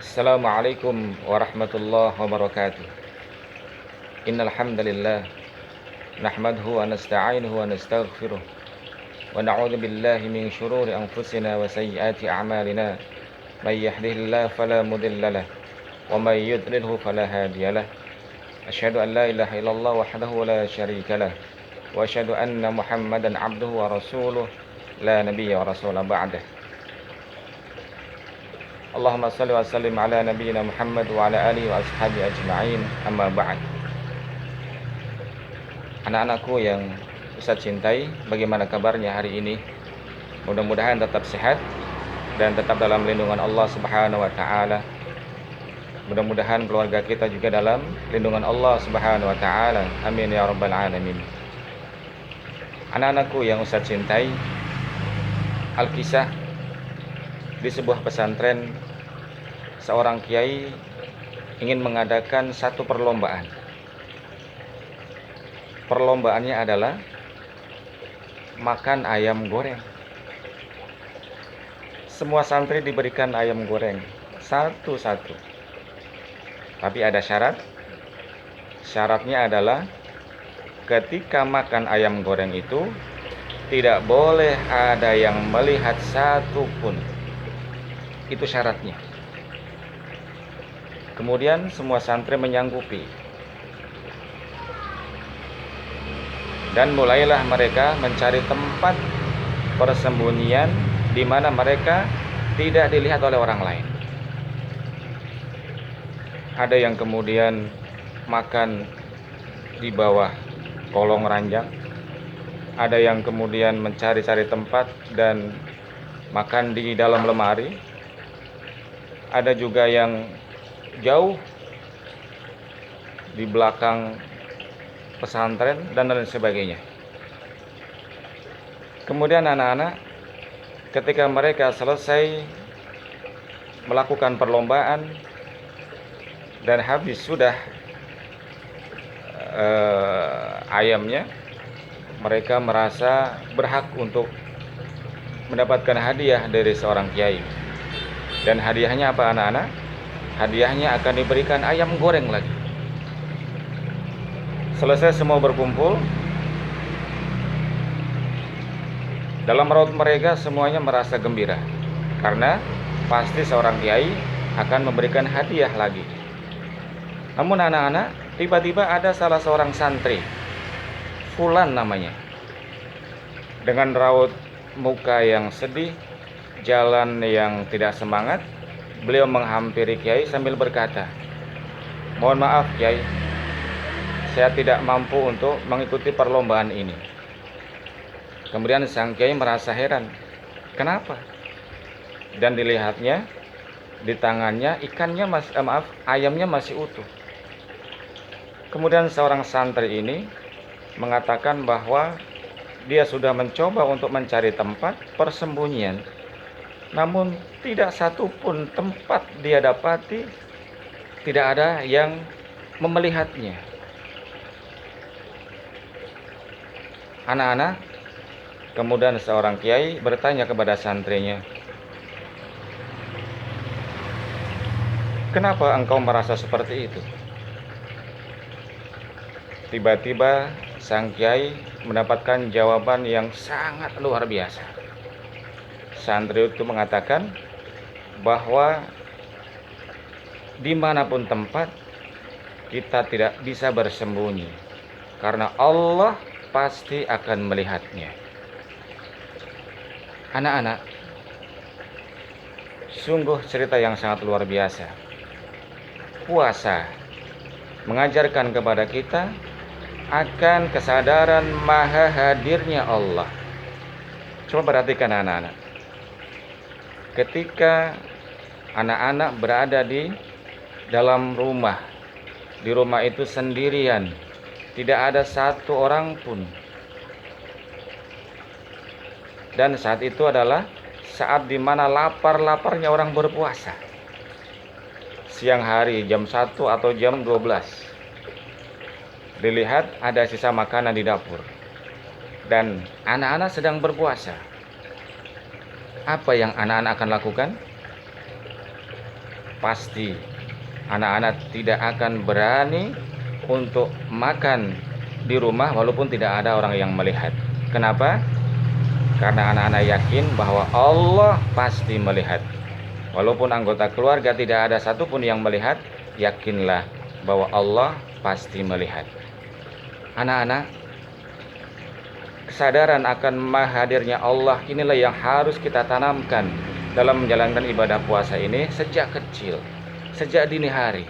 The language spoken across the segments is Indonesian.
Assalamualaikum warahmatullahi wabarakatuh. Innal hamdalillah nahmaduhu wa nasta'inuhu wa nastaghfiruh wa na'udzu billahi min shururi anfusina wa sayyiati a'malina. May yahdihillahu fala mudilla lahu wa may yudlilhu fala hadiya lahu. Asyhadu an la ilaha illallah wahdahu la syarika lahu wa asyhadu anna Muhammadan 'abduhu wa rasuluh la nabiyya wa rasula ba'dah. Allahumma salli wa sallim ala nabiyyina Muhammad wa ala alihi wa ashabihi ajma'in, amma ba'd. Anak-anakku yang Ustaz cintai, bagaimana kabarnya hari ini? Mudah-mudahan tetap sehat dan tetap dalam lindungan Allah Subhanahu wa taala. Mudah-mudahan keluarga kita juga dalam lindungan Allah Subhanahu wa taala. Amin ya rabbal alamin. Anak-anakku yang Ustaz cintai, Alkisah di sebuah pesantren, seorang kiai ingin mengadakan satu perlombaan. Perlombaannya adalah makan ayam goreng. Semua santri diberikan ayam goreng satu-satu. Tapi ada syarat. Syaratnya adalah ketika makan ayam goreng itu tidak boleh ada yang melihat satupun. Itu syaratnya. Kemudian semua santri menyanggupi. Dan mulailah mereka mencari tempat persembunyian di mana mereka tidak dilihat oleh orang lain. Ada yang kemudian makan di bawah kolong ranjang. Ada yang kemudian mencari-cari tempat dan makan di dalam lemari. Ada juga yang jauh di belakang pesantren dan lain sebagainya. Kemudian anak-anak ketika mereka selesai melakukan perlombaan dan habis sudah ayamnya, mereka merasa berhak untuk mendapatkan hadiah dari seorang kiai. Dan hadiahnya apa anak-anak? Hadiahnya akan diberikan ayam goreng lagi. Selesai semua berkumpul, dalam raut mereka semuanya merasa gembira, karena pasti seorang kiai akan memberikan hadiah lagi. Namun anak-anak, tiba-tiba ada salah seorang santri, Fulan namanya, dengan raut muka yang sedih, jalan yang tidak semangat, beliau menghampiri kiai sambil berkata, "Mohon maaf kiai, saya tidak mampu untuk mengikuti perlombaan ini." Kemudian sang kiai merasa heran, kenapa? Dan dilihatnya di tangannya ayamnya masih utuh. Kemudian seorang santri ini mengatakan bahwa dia sudah mencoba untuk mencari tempat persembunyian, namun tidak satu pun tempat dia dapati, tidak ada yang memelihatnya. Anak-anak, kemudian seorang kiai bertanya kepada santrinya, "Kenapa engkau merasa seperti itu?" Tiba-tiba sang kiai mendapatkan jawaban yang sangat luar biasa. Santri itu mengatakan bahwa dimanapun tempat kita tidak bisa bersembunyi, karena Allah pasti akan melihatnya. Anak-anak, sungguh cerita yang sangat luar biasa. Puasa mengajarkan kepada kita akan kesadaran maha hadirnya Allah. Coba perhatikan anak-anak. Ketika anak-anak berada di dalam rumah, di rumah itu sendirian, tidak ada satu orang pun. Dan saat itu adalah saat dimana lapar-laparnya orang berpuasa. Siang hari jam 1 atau jam 12. Dilihat ada sisa makanan di dapur. Dan anak-anak sedang berpuasa. Apa yang anak-anak akan lakukan? pasti anak-anak tidak akan berani untuk makan di rumah walaupun tidak ada orang yang melihat. Kenapa? Karena anak-anak yakin bahwa Allah pasti melihat. Walaupun anggota keluarga tidak ada satupun yang melihat, yakinlah bahwa Allah pasti melihat. Anak-anak, kesadaran akan maha hadirnya Allah inilah yang harus kita tanamkan dalam menjalankan ibadah puasa ini sejak kecil, sejak dini hari.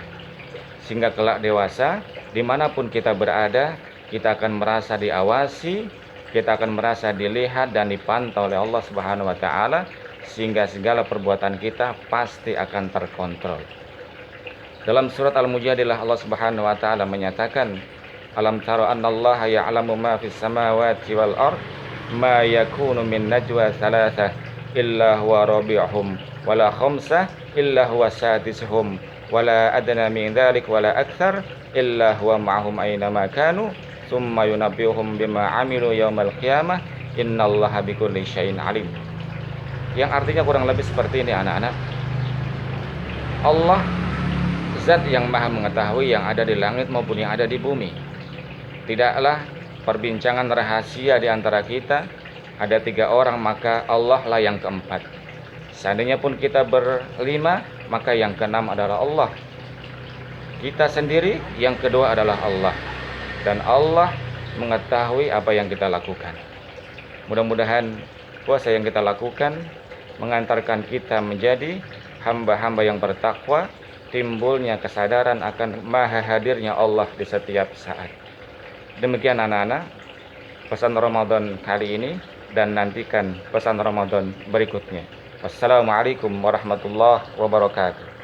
Sehingga kelak dewasa, dimanapun kita berada, kita akan merasa diawasi, kita akan merasa dilihat dan dipantau oleh Allah Subhanahu wa Ta'ala, sehingga segala perbuatan kita pasti akan terkontrol. Dalam surat Al-Mujadilah Allah Subhanahu wa Ta'ala menyatakan, alam tara annallaha ya'lamu ma fis samawati wal ard ma yakunu min najwa thalathah illa huwa rabi'uhum wala khamsah illa huwa sadisuhum wala adna min dzalik wala akthar illa huwa ma'ahum aina ma kanu tsumma yunabbi'uhum bima 'amilu yaumal qiyamah innallaha bikulli syai'in alim. Yang artinya kurang lebih seperti ini anak-anak. Allah zat yang maha mengetahui yang ada di langit maupun yang ada di bumi. Tidaklah perbincangan rahasia di antara kita ada 3 orang, maka Allah lah yang keempat. Seandainya pun kita berlima, maka yang keenam adalah Allah. Kita sendiri, yang kedua adalah Allah. Dan Allah mengetahui apa yang kita lakukan. Mudah-mudahan puasa yang kita lakukan mengantarkan kita menjadi hamba-hamba yang bertakwa, timbulnya kesadaran akan maha hadirnya Allah di setiap saat. Demikian anak-anak pesan Ramadan kali ini, dan nantikan pesan Ramadan berikutnya. Wassalamualaikum warahmatullahi wabarakatuh.